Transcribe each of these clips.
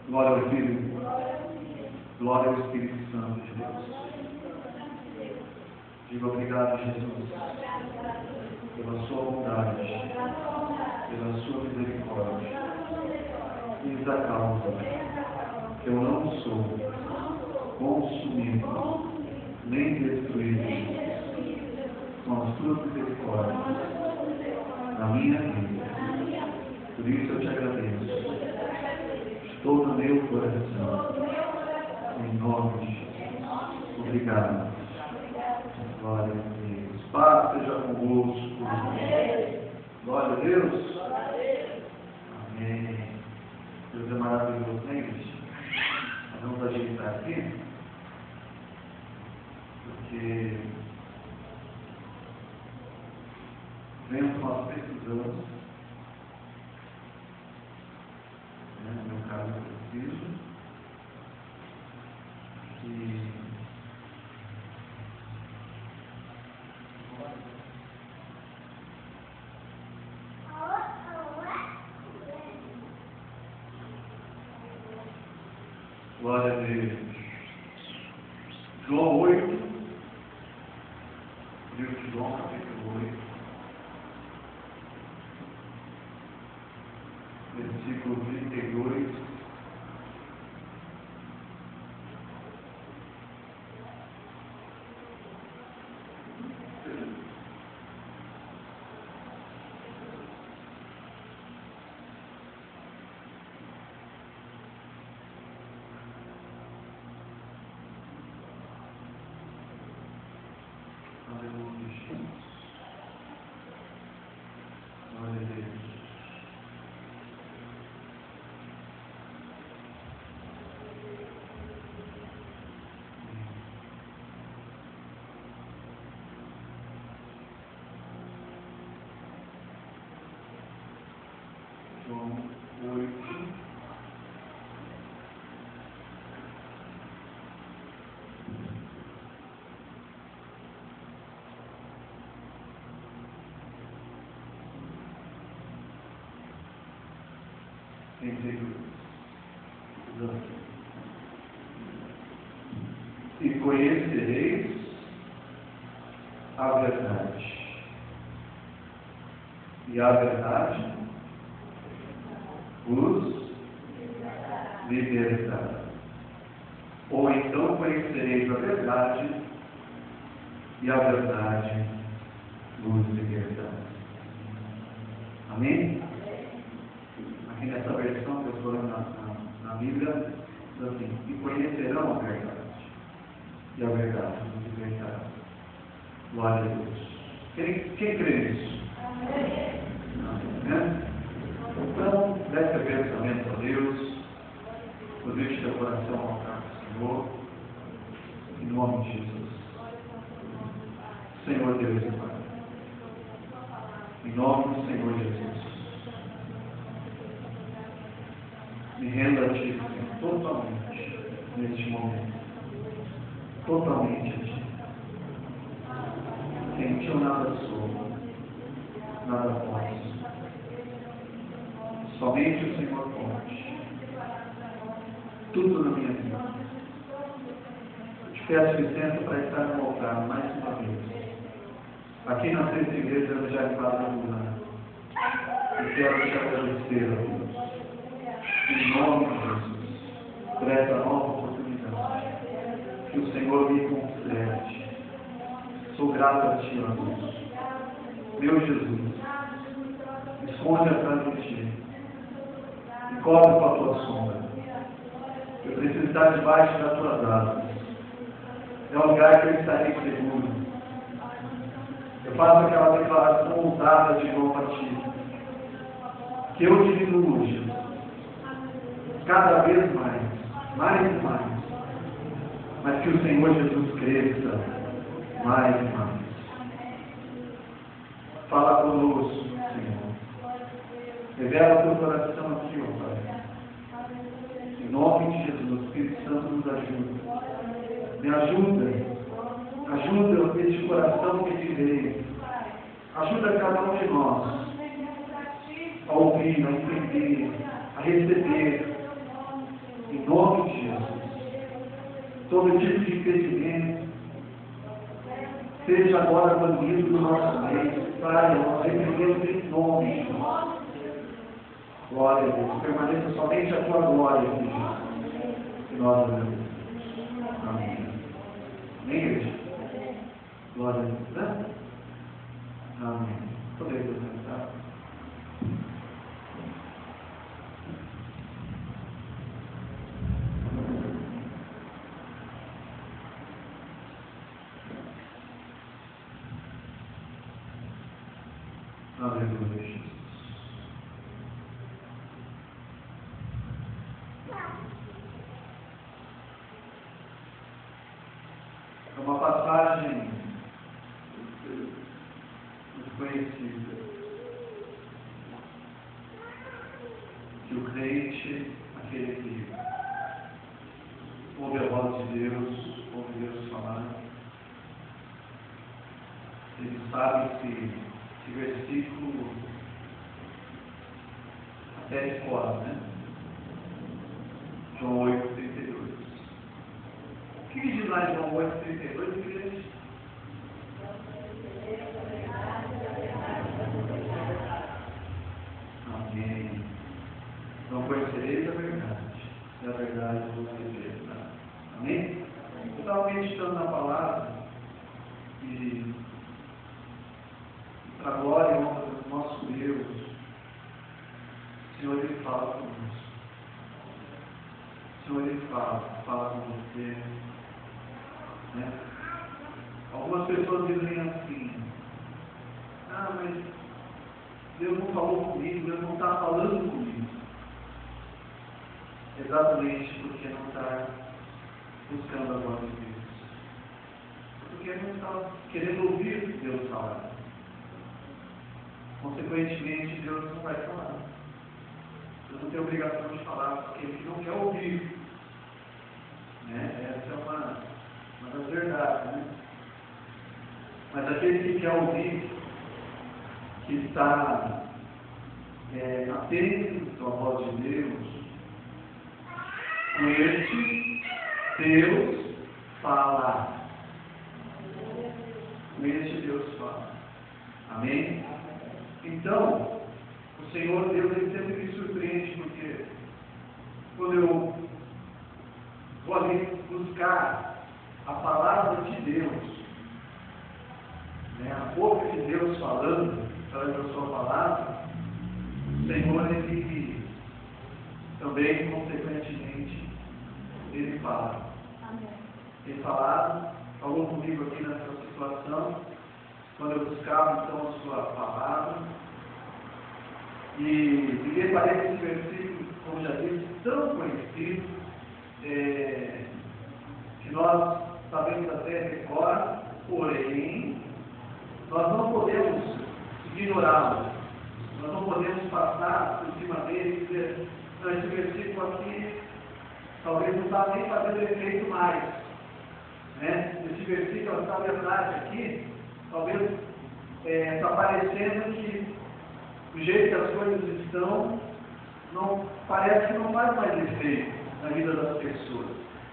Glória ao Filho. Glória ao Espírito Santo de Deus. Digo obrigado, Jesus, pela sua bondade, pela sua misericórdia. Eis a causa que eu não sou consumido, nem destruído com as tuas misericórdias na minha vida. Por isso eu te agradeço. Estou no meu coração. Em nome de Jesus. Obrigado. Glória a Deus. Paz seja convosco. Glória a Deus. Amém. Deus é maravilhoso, né, igreja? Vamos ajeitar aqui. Porque vemos nós precisamos. No meu caso, eu preciso. E glória a Deus. João 8, livro de João, capítulo 8, versículo 32. João 8. E conhecereis a verdade. E a verdade vos libertará. Ou então conhecereis a verdade, e a verdade vos libertará. Amém? Aqui nessa versão que eu estou lendo na Bíblia, diz assim: e conhecerão a verdade, e a verdade vos libertará. Glória a Deus. Quem crê nisso? Amém? Então, preste pensamento a Deus, deixe teu coração ao altar do Senhor, em nome de Jesus. Senhor Deus e Pai, em nome do Senhor Jesus, me rendo a Ti, Senhor, totalmente, neste momento, totalmente a Ti. Sem Ti eu nada sou, nada posso. Somente o Senhor pode. Tudo na minha vida. Eu te peço licença para estar no altar mais uma vez. Aqui na Santa Igreja eu já quase lugar. E quero te agradecer, a Deus. Em nome de Jesus. Por essa nova oportunidade que o Senhor me concede. Sou grato a Ti, ó Deus. Meu Jesus, esconde atrás de Ti. Me cobre com a Tua sombra. Eu preciso estar debaixo das Tuas asas. É um lugar que eu estarei seguro. Eu faço aquela declaração ousada de novo a Ti. Que eu diminua, Jesus. Cada vez mais e mais. Mas que o Senhor Jesus cresça mais e mais. Fala conosco, Senhor. Revela o Teu coração aqui, ó Pai. Em nome de Jesus, o Espírito Santo nos ajuda. Me ajuda. Ajuda este coração que te veio. Ajuda cada um de nós a ouvir, a entender, a receber Em nome de Jesus. Todo tipo de impedimento seja agora banido do nosso meio. Pai, nós repreendemos em nome de Jesus. Glória a Deus. Permaneça somente a tua glória, Jesus. Que nós oramos. Amém. Amém, igreja? Glória a Deus. Né? Amém. Podemos sentar. Aleluia, Jesus. É uma passagem conhecida que o crente, aquele que ouve a voz de Deus, ouve Deus falar, ele sabe que esse versículo até de fora, né? João 8,32. O que diz lá em João 8,32, igreja? Amém. Não conhecereis a verdade, e a verdade vos libertará. Amém? Eu estava meditando na palavra e para a glória e honra do nosso Deus, o Senhor ele fala conosco. O Senhor ele fala com você. Né? Algumas pessoas dizem assim: ah, mas Deus não falou comigo, Deus não está falando comigo. Exatamente porque não está buscando a voz de Deus. Porque não está querendo ouvir Deus falar. Consequentemente, Deus não vai falar. Deus não tem obrigação de falar, porque Ele não quer ouvir. Né? Essa é uma das verdades. Né? Mas aquele que quer ouvir, que está atento à voz de Deus, com este Deus fala. Com este Deus fala. Amém? Então, o Senhor Deus ele sempre me surpreende, porque quando eu vou ali buscar a palavra de Deus, né, a boca de Deus falando, através da sua palavra, o Senhor ele também, consequentemente, ele fala. Amém. Ele falou comigo aqui nessa situação, quando eu buscava então a sua palavra, e me parece esse versículo, como já disse, tão conhecido, que nós sabemos até agora, porém, nós não podemos ignorá-lo, nós não podemos passar por cima dele e dizer, não, esse versículo aqui talvez não está nem fazendo efeito mais. Né? Esse versículo, essa verdade aqui, talvez está parecendo que do jeito que as coisas estão, parece que não faz mais efeito na vida das pessoas.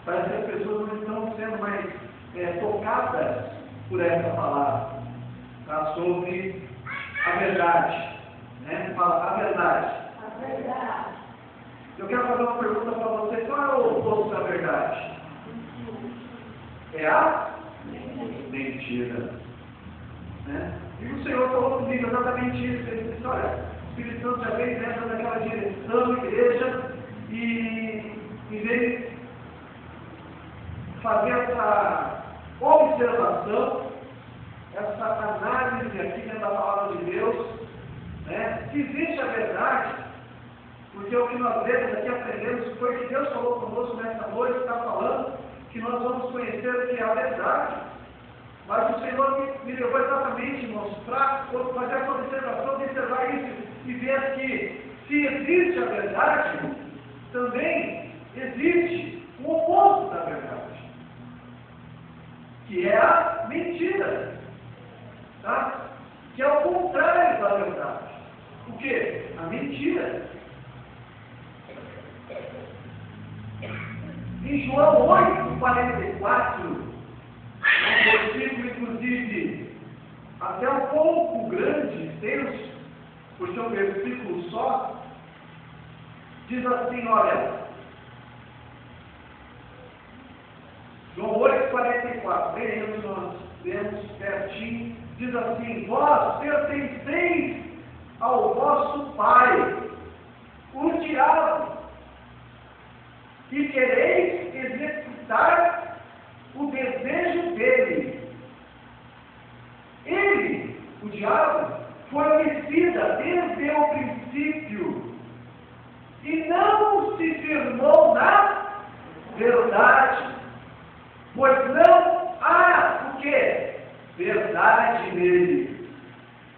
Parece que as pessoas não estão sendo mais tocadas por essa palavra, tá? Sobre a verdade. Né? Fala a verdade. A verdade. Eu quero fazer uma pergunta para você: qual é o oposto da verdade? É a mentira. Né? E o Senhor falou comigo exatamente isso. Ele disse: olha, o Espírito Santo já veio dentro daquela direção, igreja, e em vez de fazer essa observação, essa análise aqui dentro da palavra de Deus, né? Se existe a verdade, porque o que nós vemos aqui, aprendemos, foi que Deus falou conosco nessa noite, está falando que nós vamos conhecer o que é a verdade. Mas o Senhor me levou exatamente, irmãos, para fazer essa observação, observar isso e ver que, se existe a verdade, também existe o oposto da verdade, que é a mentira, tá? Que é o contrário da verdade. O quê? A mentira. Em João 8:44, um versículo, inclusive, até um pouco grande, extenso, por ser um versículo só, diz assim, olha, João 8:44, lemos pertinho, diz assim, vós pertenceis ao vosso pai, o diabo, e quereis executar o desejo dele. Ele, o diabo, foi homicida desde o princípio e não se firmou na verdade, pois não há o que? Verdade nele.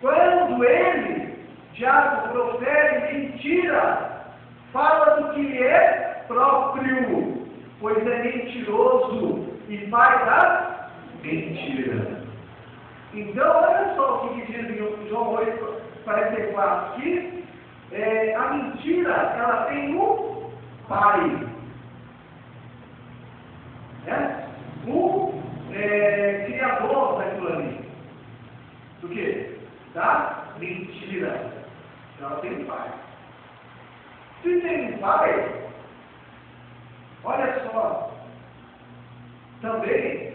Quando ele, diabo, profere mentira, fala do que lhe é próprio, pois é mentiroso e faz a mentira. Então, olha só o que diz em João 8:44, que a mentira, ela tem um pai, né? Criador daquilo ali. Do que? Da mentira. Ela tem um pai. Se tem um pai, olha só, também,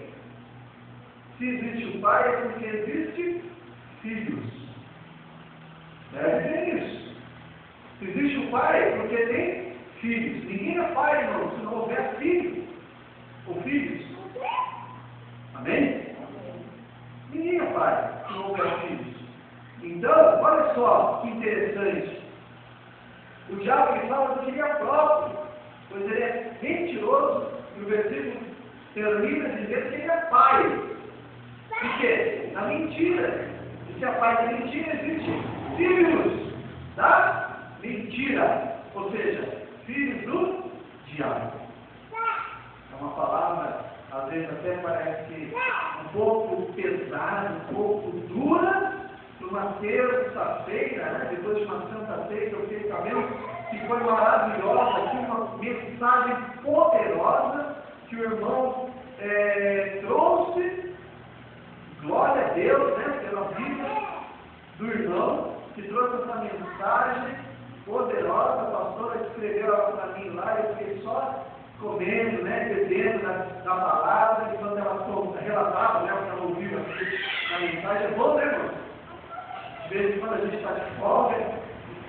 se existe um pai é porque existem filhos. Deve ter isso. Se existe um pai é porque tem filhos. Ninguém é pai, irmão, se não houver filho ou filhos. Amém? Ninguém é pai se não houver filhos. Então, olha só que interessante. O diabo ele fala do que ele é próprio, pois ele é mentiroso, e o versículo termina dizendo que ele é pai. Por quê? Na mentira. E se é pai da mentira, existem filhos da mentira. Ou seja, filhos do diabo. É uma palavra, às vezes até parece que um pouco pesada, um pouco dura, uma terça-feira, né? Depois de uma santa-feira, eu fiquei sabendo que foi maravilhosa, aqui uma mensagem poderosa que o irmão trouxe. Glória a Deus, né? Pela vida do irmão, que trouxe essa mensagem poderosa. A pastora escreveu para mim lá, eu fiquei só comendo, né? Bebendo da palavra, e quando ela relatava, né? O que ela ouviu aqui na mensagem, é bom, né, irmão? De vez em quando a gente está de folga,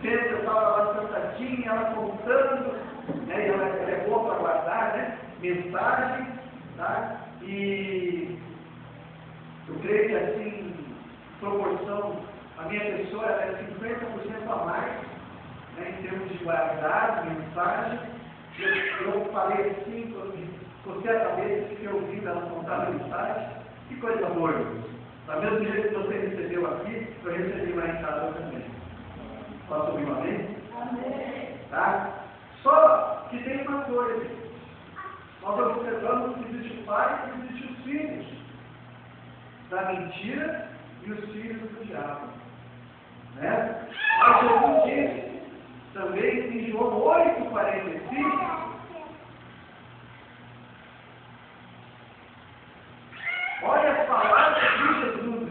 sempre eu estava lá sentadinha, ela contando, né, e ela é boa para guardar, né, mensagem, tá? E eu creio que assim, proporção, a minha pessoa é 50% a mais, né, em termos de guardar mensagem. Eu falei assim, cocei a cabeça, fiquei ouvindo ela contar a mensagem, que coisa boa, irmão. Da mesma jeito que você recebeu aqui, eu recebi lá em casa também. Posso ouvir uma vez? Amém. Tá? Só que tem uma coisa. Nós observamos que existe o pai e existe os filhos da mentira e os filhos do diabo. Né? Mas Jesus disse também em João 8:45. Olha as palavras de Jesus.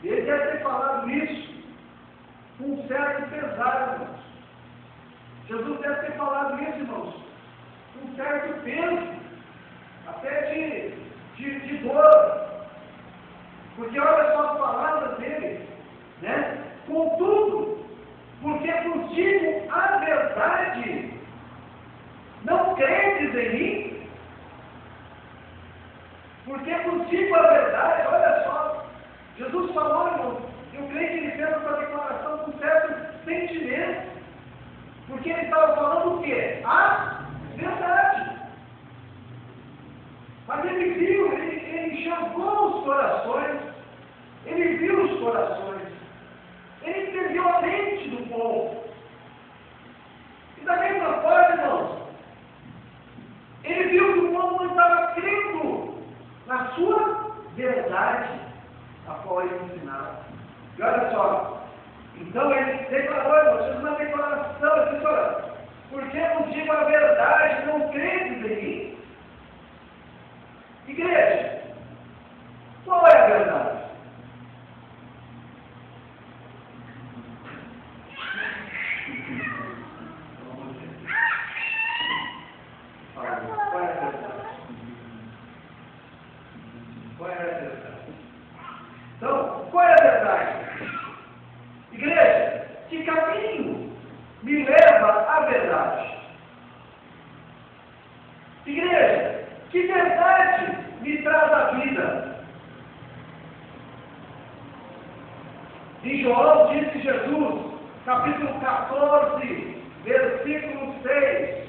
Ele deve ter falado isso com um certo pesar, irmãos. Jesus deve ter falado isso, irmãos, com um certo peso, até de dor. Porque olha só as palavras dele, né? Contudo, porque vos digo a verdade, não credes em mim? Porque contigo a verdade, olha só, Jesus falou, irmão, eu creio que ele fez essa declaração com certo sentimento, porque ele estava falando o quê? A verdade. Mas ele viu, ele enxergou os corações, ele viu os corações, ele entendeu a mente do povo. E da mesma forma, irmãos, ele viu que o povo não estava crendo na sua verdade, a qual ele ensinava. E olha só, então ele declarou, fez uma declaração, ele disse, olha, porque eu digo a verdade, não creio verdade. Igreja, que verdade me traz a vida? Em João disse Jesus, capítulo 14, versículo 6.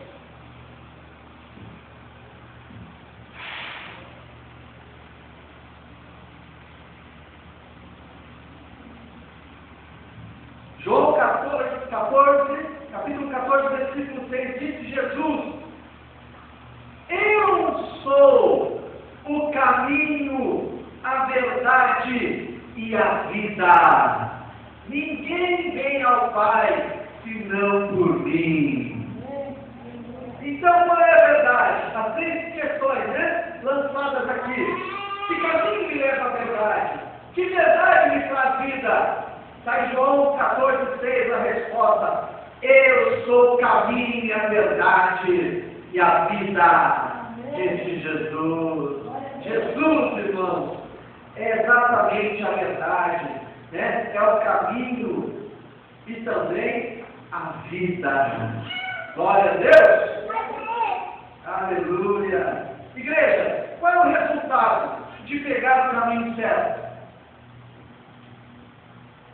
João 14, capítulo 14, versículo 6, disse Jesus: Eu sou o caminho, a verdade e a vida. Ninguém vem ao Pai senão por mim. Então, qual é a verdade? As três questões, lançadas aqui. Que caminho me leva à verdade? Que verdade me traz vida? Está em João 14, 6 a resposta. Eu sou o caminho e a verdade e a vida. Disse Jesus. Jesus, irmãos, é exatamente a verdade, né? É o caminho e também a vida. Glória a Deus. Aleluia. Igreja, qual é o resultado de pegar o caminho certo?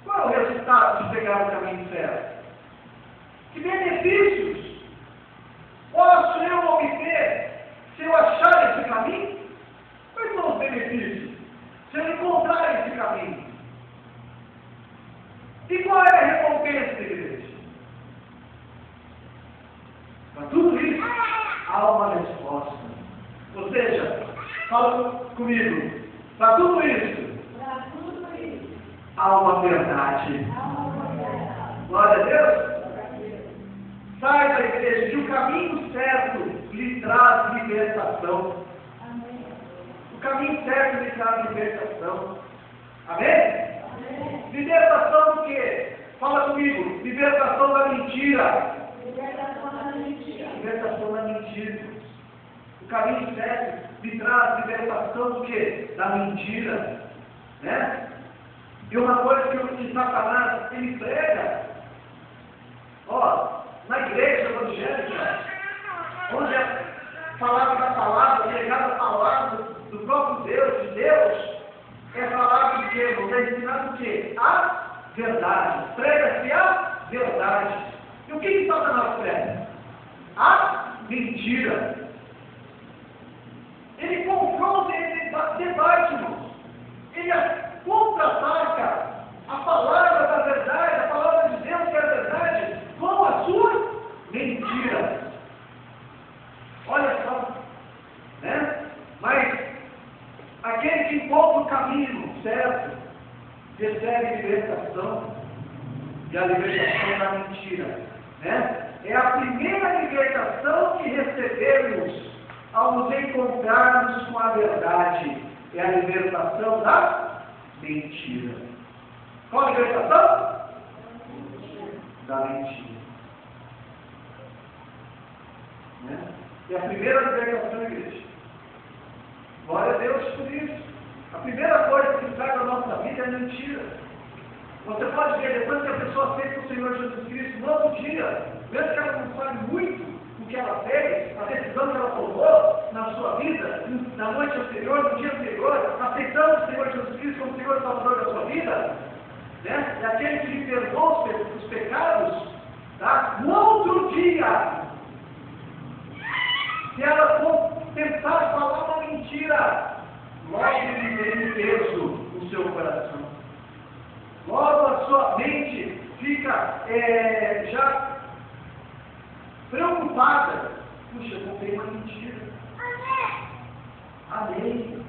Qual é o resultado de pegar o caminho certo? Que benefícios posso eu obter se eu achar esse caminho? Quais são os benefícios se eu encontrar esse caminho? E qual é a recompensa, igreja? Para tudo isso, há uma resposta. Ou seja, fala comigo, para tudo isso, há uma verdade. Glória a Deus. Saiba, igreja, que o caminho certo lhe traz libertação. O caminho certo lhe traz libertação. Amém? Libertação do quê? Fala comigo. Libertação da mentira. Libertação da mentira. O caminho certo lhe traz libertação do quê? Da mentira. Né? E uma coisa que Satanás, ele prega, na igreja evangélica, onde é falado da palavra, pregada a palavra do próprio Deus, de Deus, é falado de quê? É ensinado o quê? A verdade. Prega-se a verdade. E o que Satanás prega? A mentira. Ele confronta, ele debate, irmãos. Ele contra-ataca a palavra da verdade, a palavra de Deus que é a verdade, com a sua mentira. Olha só, né? Mas aquele que encontra o caminho certo, recebe libertação, e a libertação da mentira, né? É a primeira libertação que recebemos ao nos encontrarmos com a verdade. É a libertação da mentira. Qual a libertação? Da mentira. Né? É a primeira libertação da igreja. Glória a Deus por isso. A primeira coisa que sai da nossa vida é mentira. Você pode ver, depois que a pessoa aceita o Senhor Jesus Cristo, no outro dia, mesmo que ela não sabe muito o que ela fez, a decisão que ela tomou na sua vida, na noite anterior, no dia anterior, aceitando o Senhor Jesus Cristo como Senhor e Salvador da sua vida, né? É aquele que lhe perdoa os pecados, tá? No outro dia, se ela for tentar falar uma mentira, logo lhe vem um peso no seu coração. Logo a sua mente fica já preocupada. Puxa, eu contei uma mentira. Amém.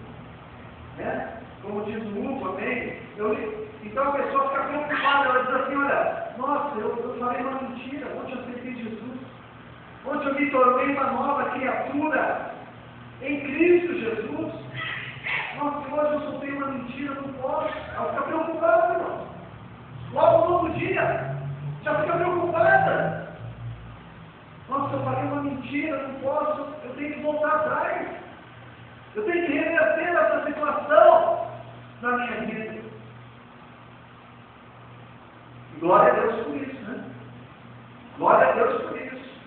Né? Como diz o Hugo, amém. Então a pessoa fica preocupada, ela diz assim, olha, nossa, eu falei uma mentira, ontem eu aceitei Jesus. Ontem eu me tornei uma nova criatura em Cristo Jesus. Nossa, hoje eu soltei uma mentira, não posso. Ela fica preocupada, irmão. Logo no outro dia, já fica preocupada. Nossa, eu falei uma mentira, não posso. Eu tenho que voltar atrás. Eu tenho que reverter essa situação na minha vida. Glória a Deus por isso, né? Glória a Deus por isso.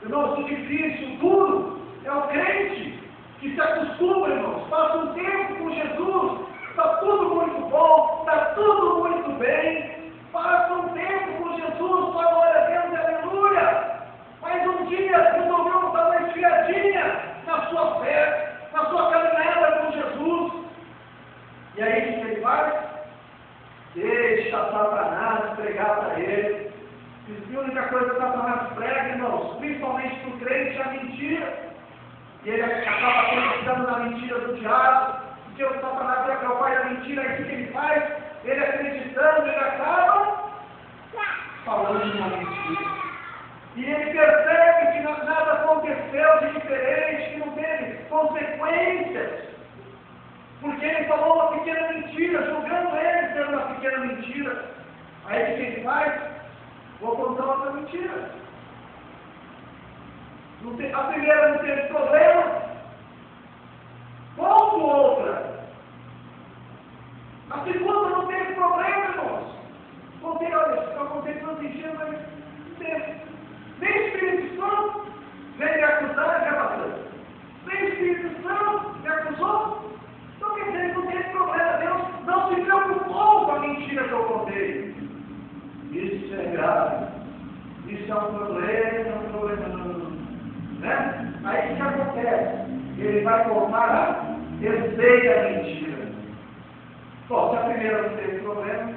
Irmãos, o difícil, o duro, é o crente que se acostuma, irmãos, passa um tempo com Jesus, está tudo muito bom, está tudo muito bem, passa um tempo com Jesus, fala, glória a Deus, aleluia, mas um dia resolveu dar uma esfriadinha na sua fé, na sua caminhada com Jesus, e aí o que ele faz? Deixa Satanás pregar para ele. E a única coisa que Satanás prega, irmãos, principalmente para o crente, é a mentira. E ele acaba acreditando na mentira do diabo, porque o Satanás é o pai da mentira, aí o que ele faz? Ele acreditando, ele acaba falando uma mentira. E ele percebe que nada aconteceu de diferente, que não teve consequências. Porque ele falou uma pequena mentira, julgando ele ser uma pequena mentira. Aí o que ele faz? Vou contar outra mentira. A primeira não teve problema. Conto outra. A segunda não teve problema, irmãos. Contei, olha, eu contei todos os dias, mas não teve. Nem Espírito Santo veio me acusar, já passou. Nem Espírito Santo me acusou. Então quer dizer, não teve problema. Deus não se preocupou com a mentira que eu contei. Isso é grave. Isso é um problema, né? Aí o que acontece? Ele vai contar a terceira mentira. Bom, se a primeira não teve problema,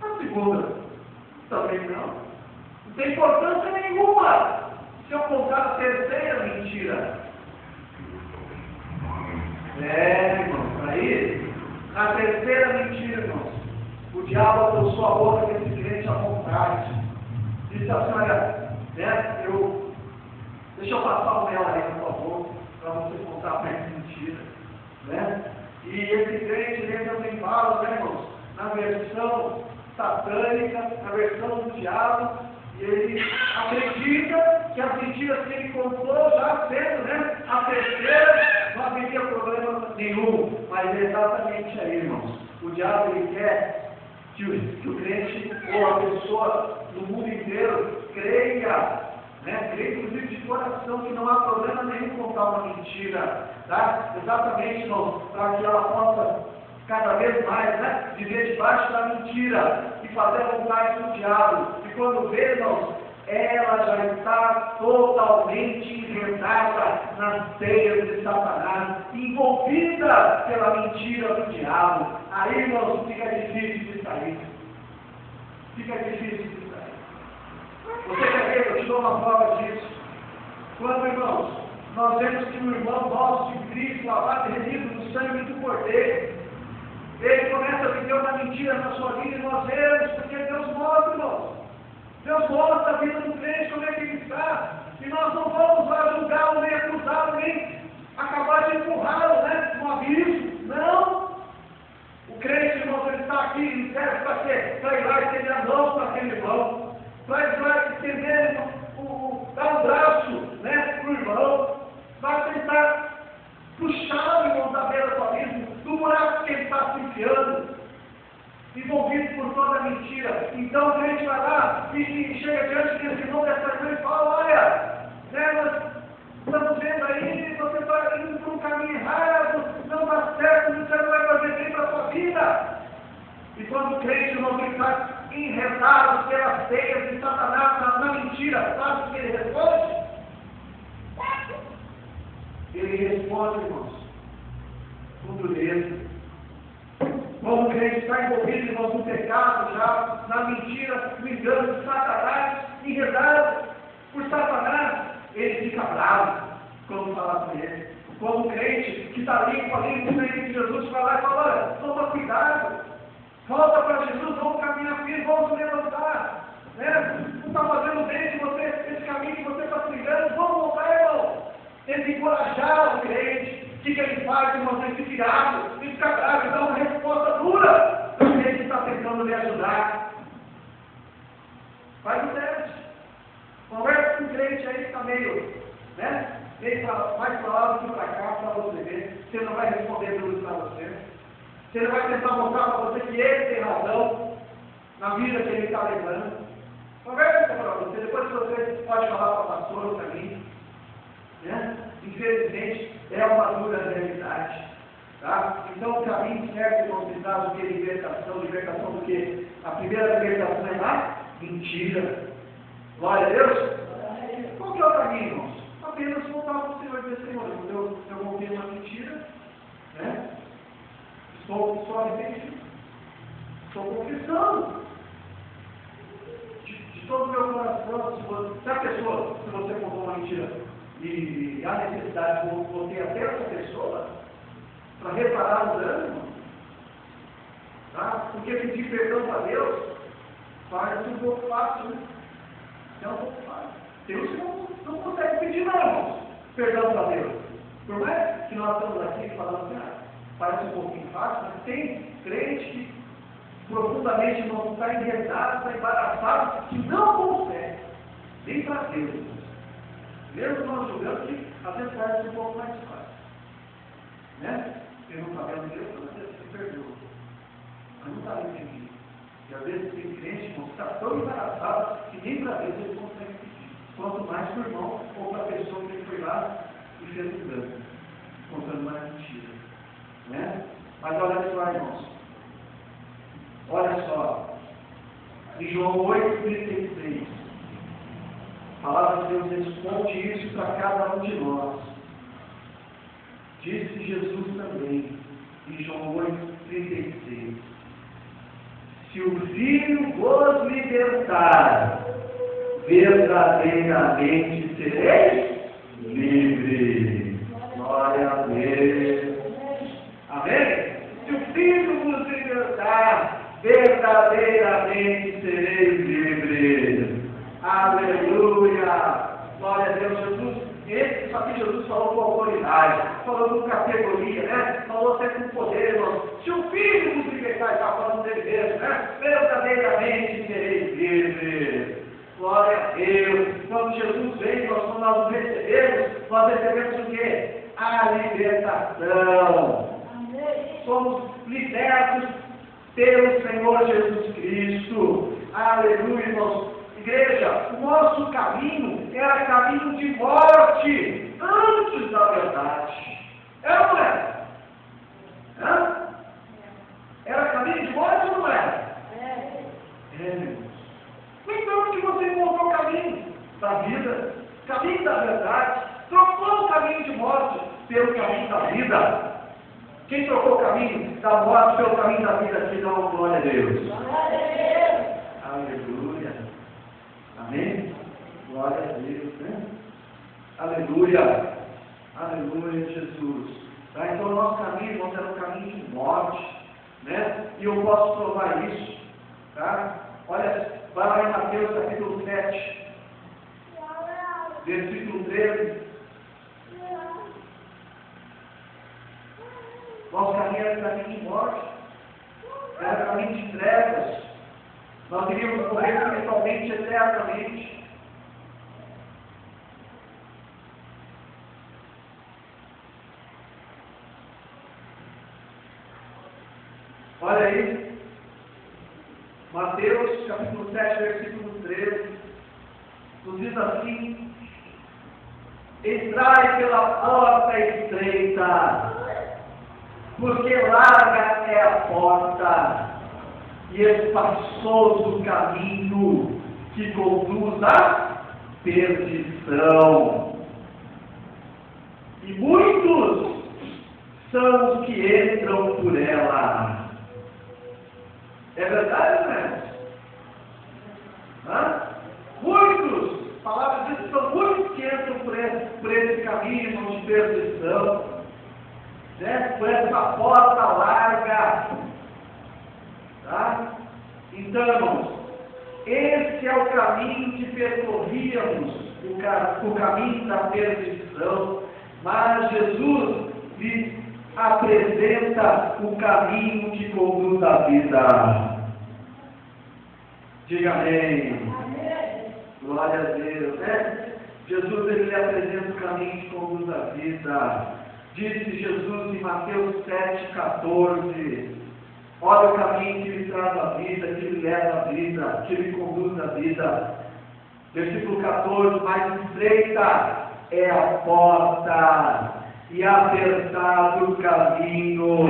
a segunda também não. Não tem importância nenhuma se eu contar a terceira mentira. Irmãos, aí, na terceira mentira, irmãos, o diabo adoçou a boca desse crente à vontade. Disse assim, olha, né, deixa eu passar o mel aí, por favor, para você contar mais mentira, né? E esse crente, ele também fala, né, irmãos, na versão satânica, na versão do diabo, e ele acredita que as mentiras que ele contou, já sendo, né, a terceira, não haveria problema nenhum. Mas é exatamente aí, irmãos. O diabo, ele quer que o crente ou a pessoa no mundo inteiro creia, né? Creia inclusive de coração que não há problema nenhum contar uma mentira, tá? Exatamente, irmãos, para que ela possa cada vez mais, né, viver debaixo da mentira e fazer a vontade do diabo. E quando vê, irmãos, ela já está totalmente enredada nas teias de Satanás, envolvida pela mentira do diabo. Aí, irmãos, fica difícil de sair. Fica difícil de sair. Você quer ver? Eu te dou uma prova disso. Quando, irmãos, nós vemos que o irmão nosso de Cristo, lavado e remido no sangue do Cordeiro, ele começa a viver uma mentira na sua vida e nós vemos, porque Deus mostra, irmãos. Deus mostra a vida do crente, como é que ele está. E nós não vamos lá julgá-lo, nem acusá-lo, nem acabar de empurrá-lo, né, no abismo. Não. O crente, irmãos, ele está aqui, ele serve para quê? Para ir lá e estender a mão para aquele irmão. Para ir lá e estender, dar um braço, né, para o irmão. Vai tentar puxá-lo, irmão, da beira do abismo, do buraco que ele está se enfiando, envolvido por toda a mentira. Então o crente vai lá e chega diante desse irmão dessa irmã e fala, olha, né, nós estamos vendo aí, você está indo por um caminho errado, não dá certo, você não vai fazer bem para a sua vida. E quando o crente, irmão, está enredado pelas teias de Satanás na mentira, sabe o que ele responde? Ele responde, irmãos, com dureza. Quando o crente está envolvido, irmãos, no pecado já, na mentira, no engano de Satanás, enredado por Satanás, ele fica bravo quando fala com ele. Quando o crente que está limpo ali no sangue de Jesus vai lá e fala, olha, toma cuidado, volta para Jesus, vamos caminhar firme, vamos se levantar, né? Não está fazendo bem de você, esse caminho que você está trilhando, vamos voltar, irmão. Ele encorajar o crente. O que ele faz, irmão? Ele fica irado, ele fica bravo, dá uma resposta dura para aquele que está tentando lhe ajudar. Faz o teste. Conversa com o crente aí que está meio, né? Mais para lá do que para cá, para você ver. Você não vai responder tudo para você. Você vai tentar mostrar para você que ele tem razão na vida que ele está levando. Conversa para você. Depois que você pode falar para o pastor o caminho. Né? Infelizmente, é uma dura realidade. Tá? Então, o caminho certo, irmãos, traz o que? Libertação. Libertação do quê? A primeira libertação é na mentira. Glória a Deus. Qual que é o caminho, irmãos? Apenas voltar para o Senhor e dizer, Senhor, eu contei uma mentira, né? Estou arrependido. Estou confessando. De todo o meu coração, se a pessoa, se você contou uma mentira e há necessidade de você até essa pessoa para reparar o dano, tá? Porque pedir perdão para Deus parece um pouco fácil, né? É um pouco fácil. Deus não consegue pedir não, irmãos, perdão para Deus. Por mais que nós estamos aqui falando assim, parece um pouquinho fácil, mas tem crente que profundamente não está enredado, está embaraçado, que não consegue, nem para Deus. Mesmo nós julgamos que às vezes parece um pouco mais fácil. Né? Porque não sabemos Deus, às vezes se perdoa. Mas não está entendido. E às vezes tem crente que está tão embaraçado que nem para Deus ele consegue pedir. Quanto mais para o irmão ou para a pessoa que ele foi lá e fez um dano, contando uma mentira. Né? Mas olha só, irmãos. Olha só, em João 8,36, a palavra de Deus responde isso para cada um de nós. Disse Jesus também, em João 8,36, se o Filho vos libertar, verdadeiramente sereis livres. Glória a Deus. Amém? Se o Filho vos libertar, verdadeiramente sereis livres. Aleluia! Glória a Deus, Jesus. Isso aqui Jesus falou com autoridade, falou com categoria, né? Falou até com poder, irmão. Se o Filho vos libertar, está falando dele mesmo, né? Verdadeiramente sereis livres. Glória a Deus. Quando Jesus vem, quando nós nós recebemos o quê? A libertação. Somos libertos pelo Senhor Jesus Cristo. Aleluia, irmãos. Igreja, o nosso caminho era caminho de morte antes da verdade. Era ou não era? Era caminho de morte ou não era? Irmãos. Então que você encontrou o caminho da vida, caminho da verdade, trocou o caminho de morte pelo caminho da vida. Quem trocou o caminho da morte pelo caminho da vida aqui, dá uma glória a Deus. Aleluia. Amém? Glória a Deus, né? Aleluia. Aleluia, Jesus. Tá? Então o nosso caminho, irmãos, era um caminho de morte, né? E eu posso provar isso, tá? Olha, vai lá em Mateus capítulo 7, versículo 13. Nosso caminho era caminho de morte, era caminho de trevas. Nós iríamos morrer espiritualmente, eternamente. Olha aí, Mateus capítulo 7, versículo 13, nos diz assim: entrai pela porta estreita, porque larga é a porta e espaçoso o caminho que conduz à perdição. E muitos são os que entram por ela. É verdade, né? Muitos, a palavra diz que são muitos que entram por esse caminho de perdição, né? Por essa porta larga. Tá? Então, irmãos, esse é o caminho que percorríamos, o caminho da perdição, mas Jesus lhe apresenta o caminho que conduz à vida. Diga amém. Glória a Deus, né? Jesus ele lhe apresenta o caminho que conduz à vida. Disse Jesus em Mateus 7,14: olha o caminho que lhe traz a vida, que lhe leva a vida, que lhe conduz a vida. Versículo 14, mais estreita é a porta e apertado o caminho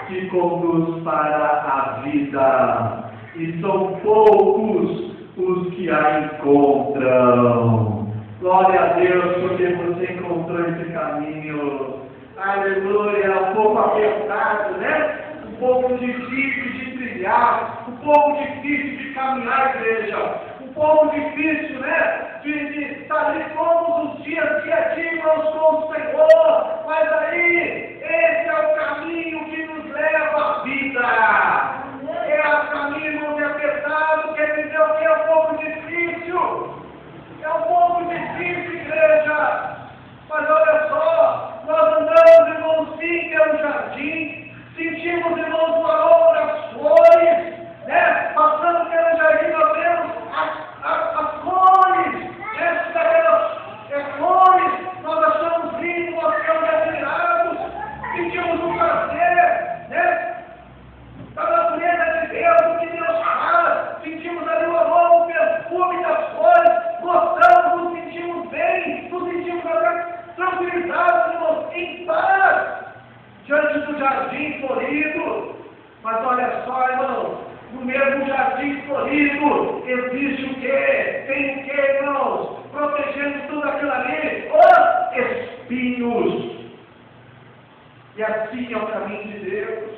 que conduz para a vida, e são poucos os que a encontram. Glória a Deus, porque você encontrou esse caminho. Aleluia, um pouco apertado, né? Um pouco difícil de trilhar, um pouco difícil de caminhar, igreja. Um pouco difícil, né? De estar ali todos os dias, dia a dia, irmãos, com o Senhor. Mas aí, esse é o caminho que nos leva à vida. É o caminho, irmão, apertado, quer dizer o que é um pouco difícil. É um pouco difícil, igreja. Mas olha só, nós andamos, irmãos, sim, pelo jardim. Sentimos, irmãos, o aroma das flores, né? Passando pelo jardim, nós vemos as flores, flores, nós achamos lindo, nós ficamos admirados, sentimos um prazer, né? Da natureza de Deus, do que Deus faz, sentimos ali o aroma, o perfume das flores, gostamos, nos sentimos bem, nos sentimos até tranquilizados, irmãos, em paz, diante do jardim florido. Mas olha só, irmãos, no mesmo jardim florido existe o quê? Tem o quê, irmãos? Protegendo tudo aquilo ali, os espinhos. E assim é o caminho de Deus.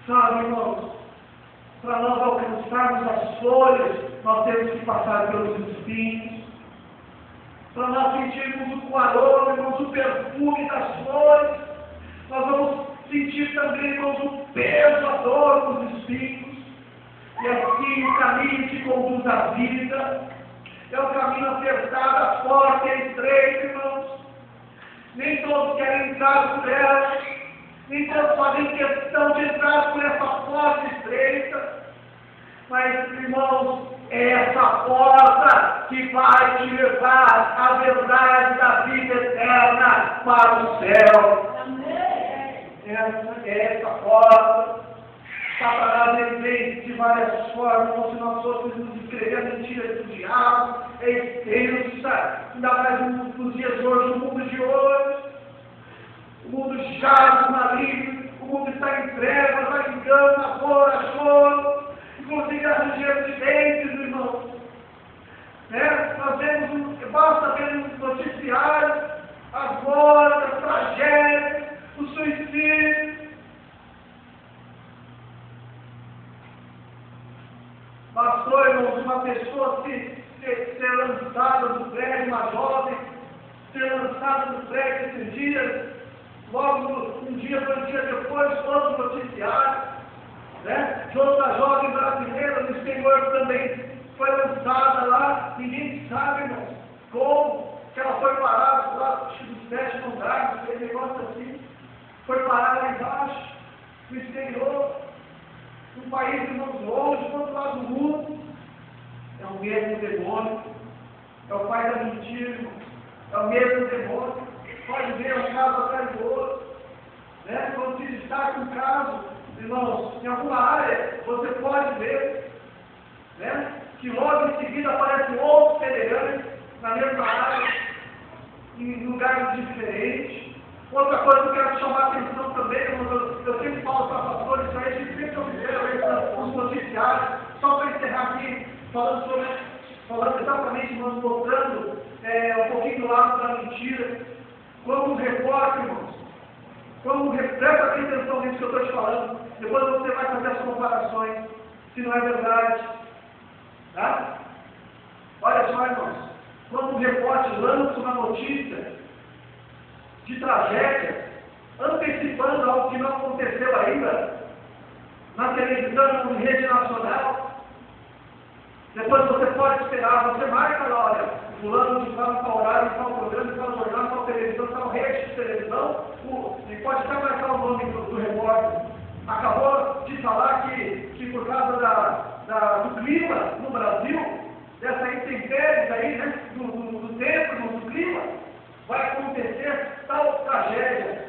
Sabe, irmãos, para nós alcançarmos as flores, nós temos que passar pelos espinhos. Para nós sentirmos o aroma, irmãos, o perfume das flores, nós vamos sentir também, irmãos, o peso, a dor dos espinhos. E assim o caminho que conduz à vida é um caminho apertado, a porta é estreita, irmãos. Nem todos querem entrar por ela, nem todos fazem questão de entrar por essa porta estreita. Mas, irmãos, é essa porta que vai te levar à verdade da vida eterna para o céu. Essa porta, Satanás vem de várias formas, como se nós fôssemos nos escrever a mentira do diabo, é extensa, ainda mais nos dias de hoje, no mundo de hoje. O mundo jaz maligno, o mundo está em trevas, a engano, a dor, a choro, inclusive a ranger de dentes, irmãos. Nós vemos, basta ver nos noticiários as mortes, as tragédias, o suicídio. Bastou, irmãos, uma pessoa ser lançada do prédio, uma jovem, ser lançada do prédio esses dias, logo um dia, 2 dias depois, todos os noticiários, né? De outra jovem brasileira no exterior também foi lançada lá, ninguém sabe, irmãos, como que ela foi parada lá dos 7 andares, aquele negócio assim, foi parada lá embaixo, no exterior, num país, irmãos, longe, do outro lado do mundo. É o mesmo demônio, é o pai da mentira, irmãos, é o mesmo demônio. Pode ver um caso atrás do outro, né? Quando se destaca um caso, irmãos, em alguma área, você pode ver, né? Que logo em seguida aparece outro semelhante na mesma área, em lugares diferentes. Outra coisa que eu quero chamar a atenção também, irmãos, eu sempre falo para pastores, isso aí a gente sempre observa os noticiários, só para encerrar aqui, falando exatamente, irmãos, mostrando um pouquinho do lado da mentira. Como um repórter, irmãos, presta atenção nisso que eu estou te falando, depois você vai fazer as comparações, se não é verdade. Tá? Olha só, irmãos, quando um repórter lança uma notícia de tragédia, antecipando algo que não aconteceu ainda, na televisão, em rede nacional, depois você pode esperar, você marca lá, olha, fulano de tal horário, tal programa, tal jornal, tal televisão, tal rede de televisão, e pode até marcar o nome do repórter. Acabou de falar que por causa do clima no Brasil, dessa intempérie aí, né, do tempo, do clima, vai acontecer tal tragédia.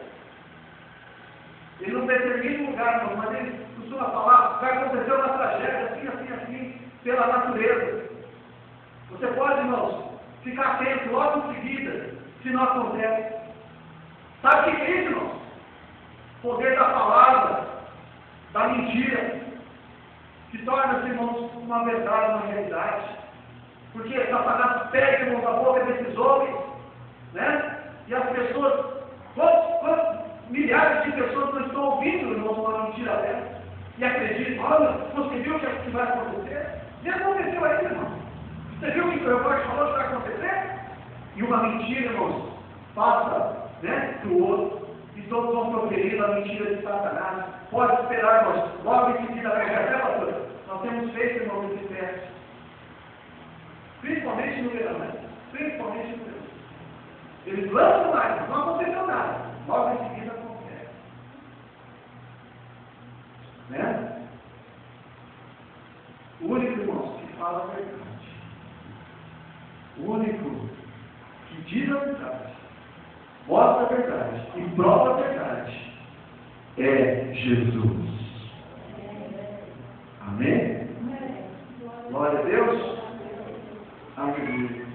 Ele não determina o lugar, mas ele costuma falar, vai acontecer uma tragédia assim, pela natureza. Você pode, irmãos, ficar atento logo em seguida, se não acontece. Sabe o que é isso, irmãos? Poder da palavra, da mentira, que torna-se, irmãos, uma verdade, uma realidade. Porque Satanás pega, irmãos, a boca desses homens, né? E as pessoas, milhares de pessoas não estão ouvindo, irmãos, uma mentira dessa. E acreditam, olha, você viu o que vai acontecer? Já aconteceu aí, irmão. Você viu o que o Jorge falou que vai acontecer? E uma mentira, irmãos, passa, né, para o outro. E todos vão proferir a mentira de Satanás. Pode esperar, irmãos, logo em seguida, até, pastor, nós temos feito, irmãos, esse teste. Principalmente no verão, né? Principalmente no verão. Eles lançam mais, não aconteceu nada. Logo em seguida acontece. Né? O único, irmãos, que fala a verdade. O único que diz a verdade, mostra a verdade e prova a verdade é Jesus. Amém? Glória a Deus. Aleluia.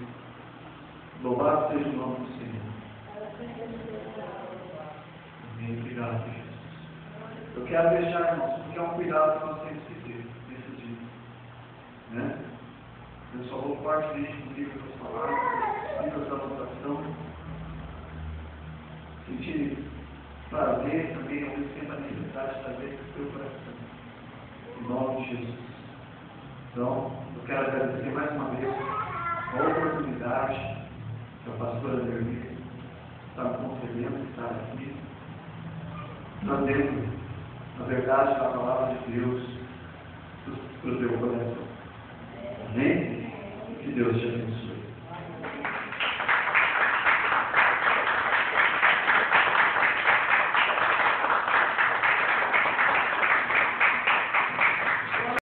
Louvado seja o nome do Senhor. Amém. Obrigado, Jesus. Eu quero deixar, irmãos, porque é um cuidado que nós temos que ter nesse dia. Né? Eu só vou partilhar comigo as palavras, livros da votação. Sentir prazer também, ao mesmo tempo a necessidade de trazer o seu coração. Em nome de Jesus. Então, eu quero agradecer mais uma vez a oportunidade que a pastora Nerli está me concedendo de estar aqui, trazendo a verdade da palavra de Deus para o teu coração. Amém? Que Deus te abençoe.